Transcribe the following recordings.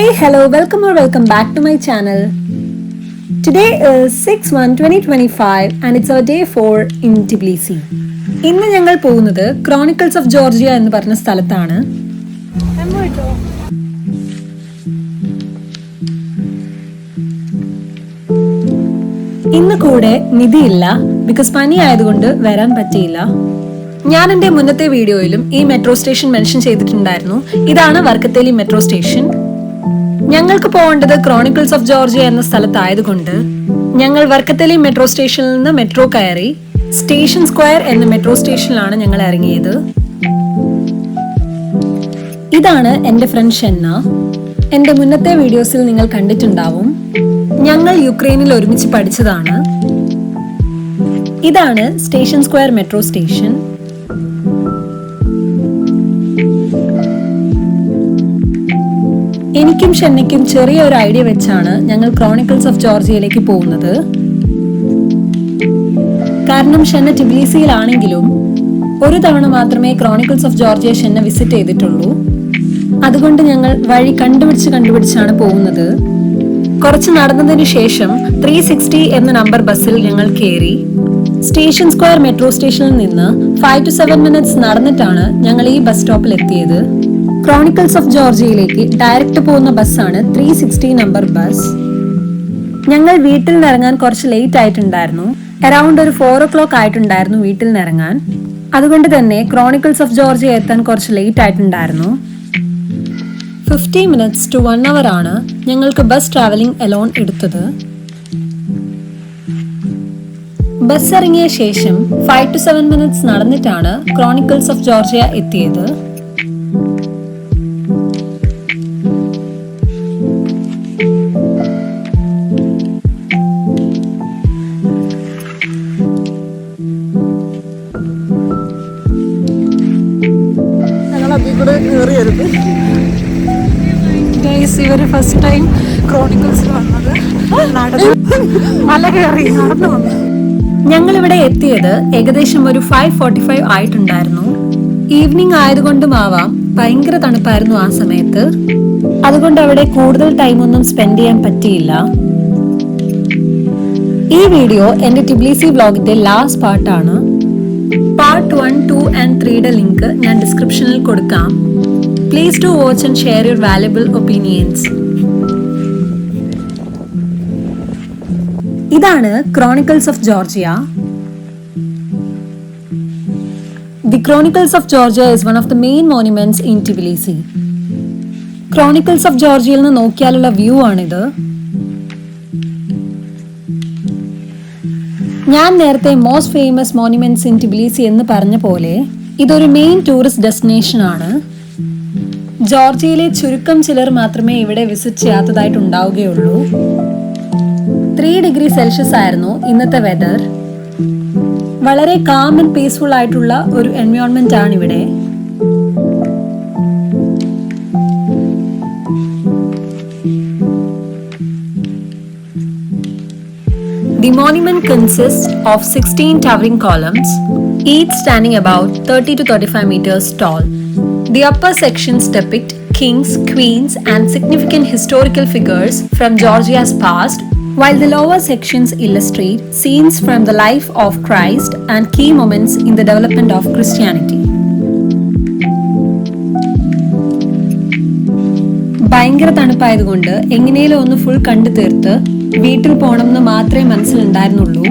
Hey, hello, welcome back to my channel. Today is 6/1/2025 and it's our day 4 in Tbilisi. ഇന്ന് ഞങ്ങൾ പോകുന്നത് chronicles of Georgia എന്ന് പറഞ്ഞ സ്ഥലത്താണ്. ഇന്ന് കൂടെ നിധിയില്ല, ബിക്കോസ് പനി ആയതുകൊണ്ട് വരാൻ പറ്റിയില്ല. ഞാൻ എൻ്റെ മുന്നത്തെ വീഡിയോയിലും ഈ മെട്രോ സ്റ്റേഷൻ മെൻഷൻ ചെയ്തിട്ടുണ്ടായിരുന്നു. ഇതാണ് വർക്കത്തേലി മെട്രോ സ്റ്റേഷൻ. ഞങ്ങൾക്ക് പോകേണ്ടത് ക്രോണിക്കിൾസ് ഓഫ് ജോർജിയ എന്ന സ്ഥലത്തായതുകൊണ്ട് ഞങ്ങൾ വർക്കത്തേലി മെട്രോ സ്റ്റേഷനിൽ നിന്ന് മെട്രോ കയറി സ്റ്റേഷൻ സ്ക്വയർ എന്ന മെട്രോ സ്റ്റേഷനിലാണ് ഞങ്ങൾ ഇറങ്ങിയത്. ഇതാണ് എൻ്റെ ഫ്രണ്ട് ഷെന്ന. എൻ്റെ മുന്നത്തെ വീഡിയോസിൽ നിങ്ങൾ കണ്ടിട്ടുണ്ടാവും. ഞങ്ങൾ യുക്രൈനിൽ ഒരുമിച്ച് പഠിച്ചതാണ്. ഇതാണ് സ്റ്റേഷൻ സ്ക്വയർ മെട്രോ സ്റ്റേഷൻ. എനിക്കും ഷെന്നയ്ക്കും ചെറിയൊരു ഐഡിയ വെച്ചാണ് ഞങ്ങൾ ക്രോണിക്കിൾസ് ഓഫ് ജോർജിയയിലേക്ക് പോകുന്നത്. കാരണം ഷെന്ന ടിബിലിസിയിലാണെങ്കിലും ഒരു തവണ മാത്രമേ ക്രോണിക്കിൾസ് ഓഫ് ജോർജിയ ഷെന്ന വിസിറ്റ് ചെയ്തിട്ടുള്ളൂ. അതുകൊണ്ട് ഞങ്ങൾ വഴി കണ്ടുപിടിച്ചാണ് പോകുന്നത്. കുറച്ച് നടന്നതിന് ശേഷം 360 എന്ന നമ്പർ ബസ്സിൽ ഞങ്ങൾ കയറി. സ്റ്റേഷൻ സ്ക്വയർ മെട്രോ സ്റ്റേഷനിൽ നിന്ന് 5 to 7 minutes നടന്നിട്ടാണ് ഞങ്ങൾ ഈ ബസ് സ്റ്റോപ്പിൽ എത്തിയത്. ക്രോണിക്കിൾസ് ഓഫ് ജോർജിയയിലേക്ക് ഡയറക്റ്റ് പോകുന്ന ബസ്സാണ് 360 നമ്പർ ബസ്. ഞങ്ങൾ വീട്ടിൽ നിന്ന് ഇറങ്ങാൻ കുറച്ച് ലേറ്റ് ആയിട്ടുണ്ടായിരുന്നു. അറൌണ്ട് ഒരു 4 o'clock ആയിട്ടുണ്ടായിരുന്നു വീട്ടിൽ നിന്ന് ഇറങ്ങാൻ. അതുകൊണ്ട് തന്നെ ക്രോണിക്കിൾസ് ഓഫ് ജോർജിയ എത്താൻ കുറച്ച് ലേറ്റ് ആയിട്ടുണ്ടായിരുന്നു. 50 minutes to 1 hour ആണ് ഞങ്ങൾക്ക് ബസ് ട്രാവലിംഗ് അലോൺ എടുത്തത്. ബസ് ഇറങ്ങിയ ശേഷം 5 to 7 minutes നടന്നിട്ടാണ് ക്രോണിക്കിൾസ് ഓഫ് ജോർജിയ എത്തിയത്. ഇവര് ഫസ്റ്റ് ടൈം ക്രോണിക്കിൾസിൽ വന്നത് മല കയറി നടന്നു വന്നു. ഞങ്ങളിവിടെ എത്തിയത് ഏകദേശം ഒരു 5:45 ആയിട്ടുണ്ടായിരുന്നു. ഈവനിങ് ആയതുകൊണ്ടും ആവാം ഭയങ്കര തണുപ്പായിരുന്നു ആ സമയത്ത്. അതുകൊണ്ട് അവിടെ കൂടുതൽ ടൈമൊന്നും സ്പെൻഡ് ചെയ്യാൻ പറ്റിയില്ല. ഈ വീഡിയോ എന്റെ ടിബിലിസി വ്ലോഗിന്റെ ലാസ്റ്റ് പാർട്ടാണ്. പാർട്ട് 1, 2 and 3യുടെ ലിങ്ക് ഞാൻ ഡിസ്ക്രിപ്ഷനിൽ കൊടുക്കാം. Please do watch and share your valuable opinions. ഇതാണ് chronicles of Georgia. The Chronicles of Georgia is one of the main monuments in Tbilisi. Chronicles of ജോർജിയയിൽ നിന്ന് നോക്കിയാലുള്ള view ആണിത്. ഞാൻ നേരത്തെ most famous monuments in Tbilisi എന്ന് പറഞ്ഞ പോലെ ഇതൊരു മെയിൻ ടൂറിസ്റ്റ് ഡെസ്റ്റിനേഷൻ ആണ്. ജോർജിയയിലെ ചുരുക്കം ചിലർ മാത്രമേ ഇവിടെ വിസിറ്റ് ചെയ്യാത്തതായിട്ടുണ്ടാവുകയുള്ളൂ. 3 degree Celsius ആയിരുന്നു ഇന്നത്തെ വെതർ. വളരെ കാം ആൻഡ് പീസ്ഫുൾ ആയിട്ടുള്ള ഒരു എൻവയോൺമെന്റ് ആണ് ഇവിടെ. The monument consists of 16 towering columns, each standing about 30 to 35 meters tall. The upper sections depict kings, queens, and significant historical figures from Georgia's past, while the lower sections illustrate scenes from the life of Christ and key moments in the development of Christianity. ഭയങ്കര തണുപ്പായതുകൊണ്ട് എങ്ങനെയും ഒന്ന് full കണ്ടു തീർത്ത് വീട്ടിൽ പോകണമെന്ന് മാത്രമേ മനസ്സിലുണ്ടായിരുന്നുള്ളൂ.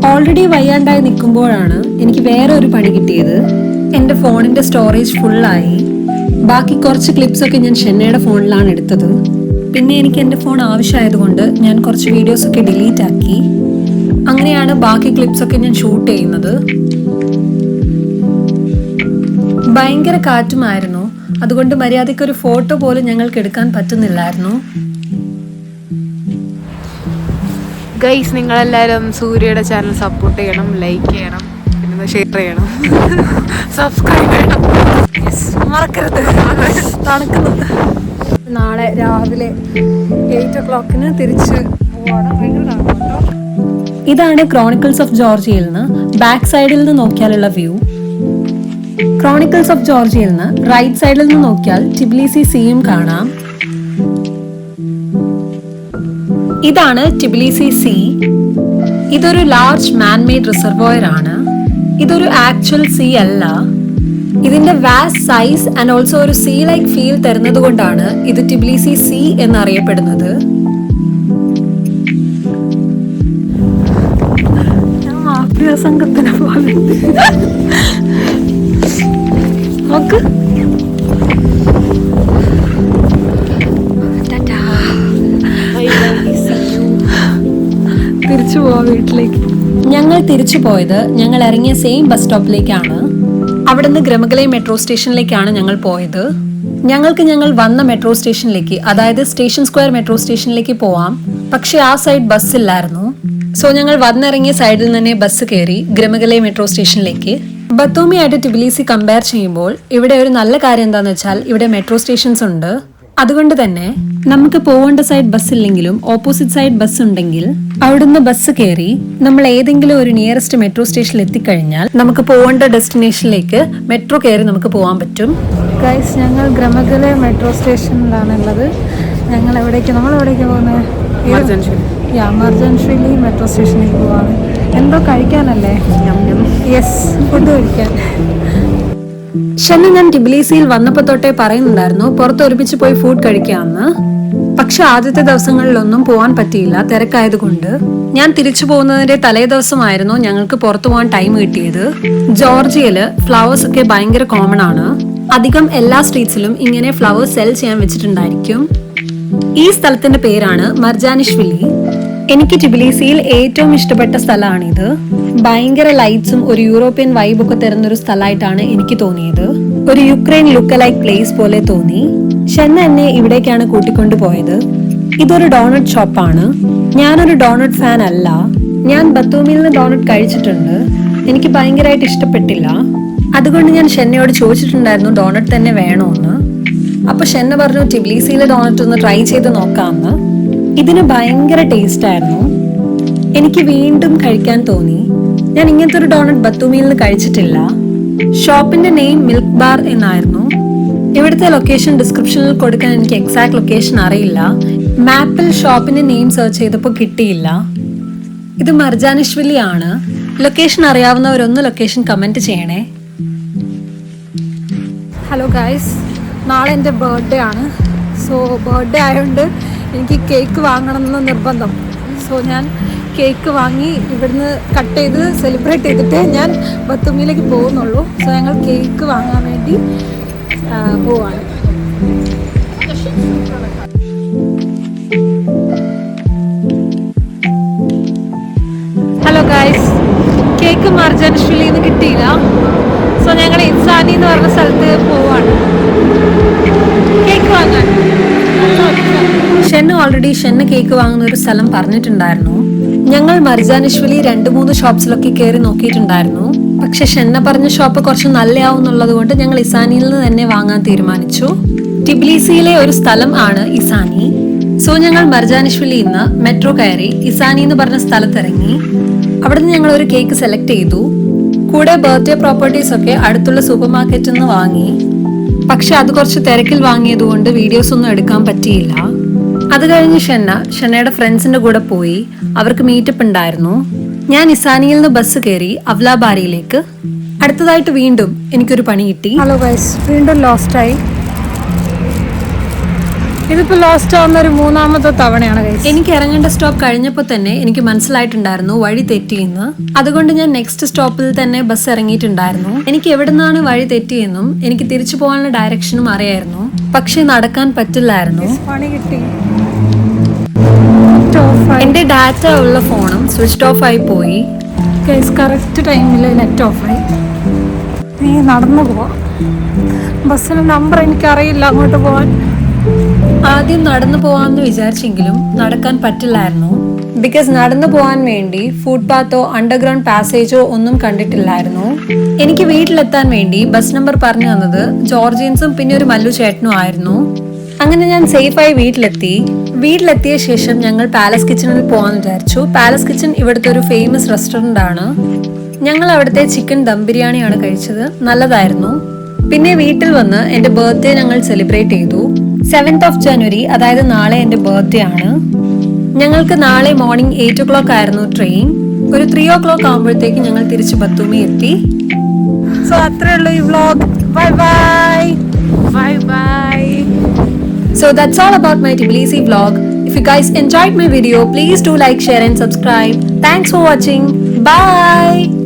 Already വയ്യാണ്ടായി നിൽക്കുമ്പോഴാണ് എനിക്ക് വേറെ ഒരു പണി കിട്ടിയത്. എൻ്റെ ഫോണിന്റെ സ്റ്റോറേജ് ഫുള്ളായി. ബാക്കി കുറച്ച് ക്ലിപ്സ് ഒക്കെ ഞാൻ ഷെന്നയുടെ ഫോണിലാണ് എടുത്തത്. പിന്നെ എനിക്ക് എൻ്റെ ഫോൺ ആവശ്യമായതുകൊണ്ട് ഞാൻ കുറച്ച് വീഡിയോസ് ഒക്കെ ഡിലീറ്റ് ആക്കി. അങ്ങനെയാണ് ബാക്കി ക്ലിപ്സ് ഒക്കെ ഞാൻ ഷൂട്ട് ചെയ്യുന്നത്. ഭയങ്കര കാറ്റുമായിരുന്നു. അതുകൊണ്ട് മര്യാദയ്ക്ക് ഒരു ഫോട്ടോ പോലും ഞങ്ങൾക്ക് എടുക്കാൻ പറ്റുന്നില്ലായിരുന്നു. ഗൈസ്, നിങ്ങളെല്ലാവരും സൂര്യയുടെ ചാനൽ സപ്പോർട്ട് ചെയ്യണം, ലൈക്ക് ചെയ്യണം, പിന്നെ ഷെയർ ചെയ്യണം, സബ്സ്ക്രൈബ് ചെയ്യണം, മറക്കരുത്. തണുക്കുന്നത്. നാളെ രാവിലെ 8 o'clock തിരിച്ച് പോവാണ്. ഇതാണ് ക്രോണിക്കിൾസ് ഓഫ് ജോർജിയയിൽ നിന്ന് ബാക്ക് സൈഡിൽ നിന്ന് നോക്കിയാലുള്ള വ്യൂ. ക്രോണിക്കിൾസ് ഓഫ് ജോർജിയയിൽ നിന്ന് റൈറ്റ് സൈഡിൽ നിന്ന് നോക്കിയാൽ ടിബിലിസി സീയും കാണാം. ഇതാണ് ടിബിലിസി സീ. ഇതൊരു ലാർജ് മാൻമെയ്ഡ് റിസർവോയർ ആണ്. ഇതൊരു ആക്ച്വൽ സീ അല്ല. ഇതിന്റെ വാസ്റ്റ് സൈസ് ആൻഡ് ഓൾസോ ഒരു സീ ലൈക്ക് ഫീൽ തരുന്നത് കൊണ്ടാണ് ഇത് ടിബിലിസി സീ എന്നറിയപ്പെടുന്നത്. സംഘത്തിന് പോലെ നോക്ക്. തിരിച്ചു പോവാ വീട്ടിലേക്ക്. ഞങ്ങൾ തിരിച്ചു പോയത് ഞങ്ങൾ ഇറങ്ങിയ സെയിം ബസ് സ്റ്റോപ്പിലേക്കാണ്. അവിടുന്ന് ഗ്രമഗലൈ മെട്രോ സ്റ്റേഷനിലേക്കാണ് ഞങ്ങൾ പോയത്. ഞങ്ങൾ വന്ന മെട്രോ സ്റ്റേഷനിലേക്ക്, അതായത് സ്റ്റേഷൻ സ്ക്വയർ മെട്രോ സ്റ്റേഷനിലേക്ക് പോവാം. പക്ഷെ ആ സൈഡ് ബസ് ഇല്ലായിരുന്നു. സോ ഞങ്ങൾ വന്നിറങ്ങിയ സൈഡിൽ തന്നെ ബസ് കയറി ഗ്രമഗലൈ മെട്രോ സ്റ്റേഷനിലേക്ക്. ബത്തൂമി ആയിട്ട് ടിബിലിസി കമ്പയർ ചെയ്യുമ്പോൾ ഇവിടെ ഒരു നല്ല കാര്യം എന്താന്ന് വെച്ചാൽ ഇവിടെ മെട്രോ സ്റ്റേഷൻസ് ഉണ്ട്. അതുകൊണ്ട് തന്നെ നമുക്ക് പോകേണ്ട സൈഡ് ബസ് ഇല്ലെങ്കിലും ഓപ്പോസിറ്റ് സൈഡ് ബസ് ഉണ്ടെങ്കിൽ അവിടുന്ന് ബസ് കയറി നമ്മൾ ഏതെങ്കിലും ഒരു നിയറസ്റ്റ് മെട്രോ സ്റ്റേഷനിൽ എത്തിക്കഴിഞ്ഞാൽ നമുക്ക് പോകേണ്ട ഡെസ്റ്റിനേഷനിലേക്ക് മെട്രോ കയറി നമുക്ക് പോകാൻ പറ്റും. ഗൈസ്, ഞങ്ങൾ ഗ്രമഗലൈ മെട്രോ സ്റ്റേഷനിലാണുള്ളത്. നമ്മൾ എവിടേക്ക് പോകുന്നത്? മർജൻഷ്വിലി മെട്രോ സ്റ്റേഷനിലേക്ക് പോവാണ്. എന്തോ കഴിക്കാനല്ലേ? യെസ്, ഫുഡ് കഴിക്കാൻ. ഞാൻ ടിബിലിസിയിൽ വന്നപ്പോ തൊട്ടേ പറയുന്നുണ്ടായിരുന്നു പുറത്ത് ഒരുമിച്ച് പോയി ഫുഡ് കഴിക്കാമെന്ന്. പക്ഷെ ആദ്യത്തെ ദിവസങ്ങളിലൊന്നും പോവാൻ പറ്റിയില്ല, തിരക്കായതുകൊണ്ട്. ഞാൻ തിരിച്ചു പോകുന്നതിന്റെ തലേ ദിവസമായിരുന്നു ഞങ്ങൾക്ക് പുറത്തു പോകാൻ ടൈം കിട്ടിയത്. ജോർജിയയില് ഫ്ലവേഴ്സ് ഒക്കെ ഭയങ്കര കോമൺ ആണ്. അധികം എല്ലാ സ്ട്രീറ്റ്സിലും ഇങ്ങനെ ഫ്ലവേഴ്സ് സെൽ ചെയ്യാൻ വെച്ചിട്ടുണ്ടായിരിക്കും. ഈ സ്ഥലത്തിന്റെ പേരാണ് മർജാനിഷ്വിലി. എനിക്ക് ടിബിലിസിയിൽ ഏറ്റവും ഇഷ്ടപ്പെട്ട സ്ഥലമാണിത്. ഭയങ്കര ലൈറ്റ്സും ഒരു യൂറോപ്യൻ വൈബൊക്കെ തരുന്നൊരു സ്ഥലമായിട്ടാണ് എനിക്ക് തോന്നിയത്. ഒരു യുക്രൈൻ ലുക്ക് ലൈക്ക് പ്ലേസ് പോലെ തോന്നി. എന്നെ ഇവിടേക്കാണ് കൂട്ടിക്കൊണ്ടു പോയത്. ഇതൊരു ഡോണട്ട് ഷോപ്പാണ്. ഞാനൊരു ഡോണട്ട് ഫാൻ അല്ല. ഞാൻ ബത്തൂമിൽ നിന്ന് ഡോണട്ട് കഴിച്ചിട്ടുണ്ട്. എനിക്ക് ഭയങ്കരമായിട്ട് ഇഷ്ടപ്പെട്ടില്ല. അതുകൊണ്ട് ഞാൻ ഷെന്നയോട് ചോദിച്ചിട്ടുണ്ടായിരുന്നു ഡോണട്ട് തന്നെ വേണോന്ന്. അപ്പൊ ഷെന്ന പറഞ്ഞു ടിബിലിസിയിലെ ഡോണറ്റ് ഒന്ന് ട്രൈ ചെയ്ത് നോക്കാമെന്ന്. ഇതിന് ഭയങ്കര ടേസ്റ്റ് ആയിരുന്നു. എനിക്ക് വീണ്ടും കഴിക്കാൻ തോന്നി. ഞാൻ ഇങ്ങനത്തെ ഒരു ഡോണറ്റ് ബത്തൂമിയിൽ നിന്ന് കഴിച്ചിട്ടില്ല. ഷോപ്പിന്റെ നെയിം മിൽക്ക് ബാർ എന്നായിരുന്നു. ഇവിടുത്തെ ലൊക്കേഷൻ ഡിസ്ക്രിപ്ഷനിൽ കൊടുക്കാൻ എനിക്ക് എക്സാക്ട് ലൊക്കേഷൻ അറിയില്ല. മാപ്പിൽ ഷോപ്പിന്റെ നെയിം സെർച്ച് ചെയ്തപ്പോൾ കിട്ടിയില്ല. ഇത് മർജാനിഷ്വിലി ആണ്. ലൊക്കേഷൻ അറിയാവുന്നവരൊന്ന് ലൊക്കേഷൻ കമന്റ് ചെയ്യണേ. ഹലോ ഗൈസ്, നാളെ എൻ്റെ ബർത്ത്ഡേ ആണ്. സോ ബർത്ത്ഡേ ആയതുകൊണ്ട് എനിക്ക് കേക്ക് വാങ്ങണമെന്ന് നിർബന്ധം. സോ ഞാൻ കേക്ക് വാങ്ങി ഇവിടുന്ന് കട്ട് ചെയ്ത് സെലിബ്രേറ്റ് ചെയ്തിട്ട് ഞാൻ ബത്തൂമിയിലേക്ക് പോകുന്നുള്ളൂ. സോ ഞങ്ങൾ കേക്ക് വാങ്ങാൻ വേണ്ടി പോവാണ്. ഹലോ ഗൈസ്, കേക്ക് മർജാനിഷ്വിലിയിൽ നിന്ന് കിട്ടിയില്ല. സോ ഞങ്ങൾ ഇൻസാനി എന്ന് പറഞ്ഞ സ്ഥലത്ത് പോവാണ് കേക്ക് വാങ്ങാൻ. ഷെന്ന കേക്ക് വാങ്ങുന്ന ഒരു സ്ഥലം പറഞ്ഞിട്ടുണ്ടായിരുന്നു. ഞങ്ങൾ മർജാനിഷ്വിലി 2-3 ഷോപ്സിലൊക്കെ കയറി നോക്കിയിട്ടുണ്ടായിരുന്നു. പക്ഷെ ഷെന്ന പറഞ്ഞ ഷോപ്പ് കുറച്ച് നല്ലയാവും എന്നുള്ളത് കൊണ്ട് ഞങ്ങൾ ഇസാനിയിൽ നിന്ന് തന്നെ വാങ്ങാൻ തീരുമാനിച്ചു. ടിബിലിസിയിലെ ഒരു സ്ഥലം ആണ് ഇസാനി. സോ ഞങ്ങൾ മർജാനിഷ്വിലിയിൽ നിന്ന് മെട്രോ കയറി ഇസാനി എന്ന് പറഞ്ഞ സ്ഥലത്തിറങ്ങി. അവിടുന്ന് ഞങ്ങൾ ഒരു കേക്ക് സെലക്ട് ചെയ്തു. കൂടെ ബർത്ത്ഡേ പ്രോപ്പർട്ടീസ് ഒക്കെ അടുത്തുള്ള സൂപ്പർ മാർക്കറ്റിൽ നിന്ന് വാങ്ങി. പക്ഷെ അത് കുറച്ച് തിരക്കിൽ വാങ്ങിയത് കൊണ്ട് വീഡിയോസ് ഒന്നും എടുക്കാൻ പറ്റിയില്ല. അത് കഴിഞ്ഞ് ഷെന്നയുടെ ഫ്രണ്ട്സിന്റെ കൂടെ പോയി. അവർക്ക് മീറ്റപ്പ് ഉണ്ടായിരുന്നു. ഞാൻ ഇസാനിയിൽ നിന്ന് ബസ് കയറി അവ്ലാബാരിയിലേക്ക്. അടുത്തതായിട്ട് വീണ്ടും എനിക്കൊരു പണി കിട്ടി. ഹലോ ഗൈസ്, വീണ്ടും ലോസ്റ്റ് ആയി. ഇതിപ്പോ ലോസ്റ്റ് ആവുന്ന ഒരു 3ാമത്തെ തവണയാണ് ഗൈസ്. എനിക്ക് ഇറങ്ങേണ്ട സ്റ്റോപ്പ് കഴിഞ്ഞപ്പോൾ തന്നെ എനിക്ക് മനസ്സിലായിട്ടുണ്ടായിരുന്നു വഴി തെറ്റിയെന്ന്. അതുകൊണ്ട് ഞാൻ നെക്സ്റ്റ് സ്റ്റോപ്പിൽ തന്നെ ബസ് ഇറങ്ങിയിട്ടുണ്ടായിരുന്നു. എനിക്ക് എവിടെ നിന്നാണ് വഴി തെറ്റിയെന്നും എനിക്ക് തിരിച്ചു പോകാനുള്ള ഡയറക്ഷനും അറിയായിരുന്നു. പക്ഷെ നടക്കാൻ പറ്റില്ലായിരുന്നു. പണി കിട്ടി. എന്റെ ഡാറ്റ ഉള്ള ഫോണും സ്വിച്ച് ഓഫ് ആയി പോയി. കറക്റ്റ് ടൈമിൽ നെറ്റ് ഓഫ് ആയി. നീ നടന്നു പോവാ. ബസ്സിന്റെ നമ്പർ എനിക്കറിയില്ല അങ്ങോട്ട് പോവാൻ. ആദ്യം നടന്നു പോവാന്ന് വിചാരിച്ചെങ്കിലും നടക്കാൻ പറ്റില്ലായിരുന്നു. ബിക്കോസ് നടന്നു പോകാൻ വേണ്ടി ഫുട്പാത്തോ അണ്ടർഗ്രൗണ്ട് പാസേജോ ഒന്നും കണ്ടിട്ടില്ലായിരുന്നു. എനിക്ക് വീട്ടിലെത്താൻ വേണ്ടി ബസ് നമ്പർ പറഞ്ഞു തന്നത് ജോർജിയൻസും പിന്നെ ഒരു മല്ലു ചേട്ടനും ആയിരുന്നു. അങ്ങനെ ഞാൻ സേഫായി വീട്ടിലെത്തി. വീട്ടിലെത്തിയ ശേഷം ഞങ്ങൾ പാലസ് കിച്ചണിൽ പോകാൻ വിചാരിച്ചു. പാലസ് കിച്ചൺ ഇവിടുത്തെ ഒരു ഫേമസ് റെസ്റ്റോറന്റ് ആണ്. ഞങ്ങൾ അവിടുത്തെ ചിക്കൻ ദം ബിരിയാണിയാണ് കഴിച്ചത്. നല്ലതായിരുന്നു. പിന്നെ വീട്ടിൽ വന്ന് എന്റെ ബർത്ത്ഡേ ഞങ്ങൾ സെലിബ്രേറ്റ് ചെയ്തു. 7th of January, അതായത് നാളെ എന്റെ ബർത്ത്ഡേ ആണ്. ഞങ്ങൾക്ക് നാളെ മോർണിംഗ് 8 o'clock ആയിരുന്നു ട്രെയിൻ. ഒരു 3 o'clock ആകുമ്പോഴത്തേക്ക് ഞങ്ങൾ തിരിച്ച് ബത്തൂമി എത്തി. സോ അത്രേ ഉള്ളൂ ഈ vlog. Bye bye. Bye bye. So that's all about my Tbilisi vlog. If you guys enjoyed my video, please do like, share and subscribe. Thanks for watching. Bye.